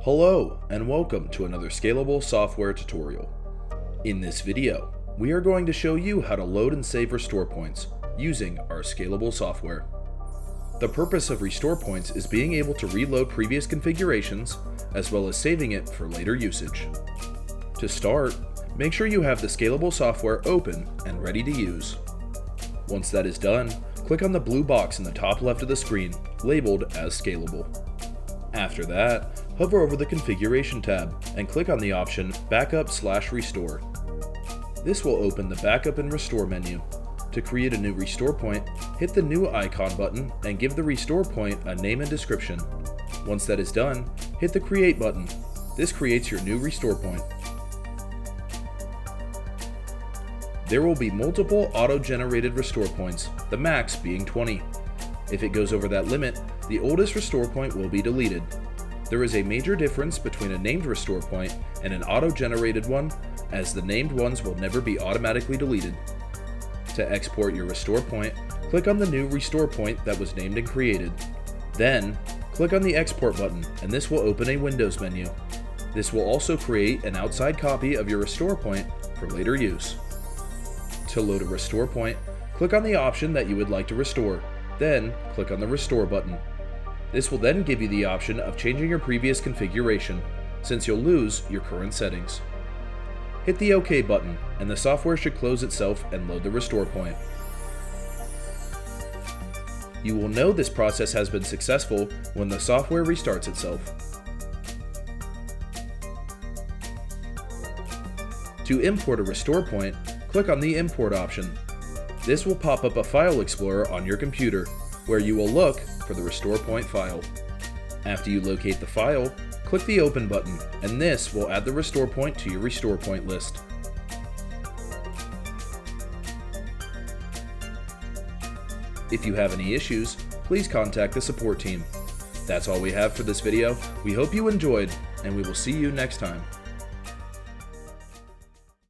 Hello and welcome to another Scalable software tutorial. In this video, we are going to show you how to load and save restore points using our Scalable software. The purpose of restore points is being able to reload previous configurations as well as saving it for later usage. To start, make sure you have the Scalable software open and ready to use. Once that is done, click on the blue box in the top left of the screen labeled as Scalable. After that, hover over the Configuration tab and click on the option Backup/Restore. This will open the Backup and Restore menu. To create a new restore point, hit the New Icon button and give the restore point a name and description. Once that is done, hit the Create button. This creates your new restore point. There will be multiple auto-generated restore points, the max being 20. If it goes over that limit, the oldest restore point will be deleted. There is a major difference between a named restore point and an auto-generated one, as the named ones will never be automatically deleted. To export your restore point, click on the new restore point that was named and created. Then, click on the Export button and this will open a Windows menu. This will also create an outside copy of your restore point for later use. To load a restore point, click on the option that you would like to restore. Then, click on the Restore button. This will then give you the option of changing your previous configuration, since you'll lose your current settings. Hit the OK button, and the software should close itself and load the restore point. You will know this process has been successful when the software restarts itself. To import a restore point, click on the Import option. This will pop up a file explorer on your computer, where you will look for the restore point file. After you locate the file, click the Open button, and this will add the restore point to your restore point list. If you have any issues, please contact the support team. That's all we have for this video. We hope you enjoyed, and we will see you next time.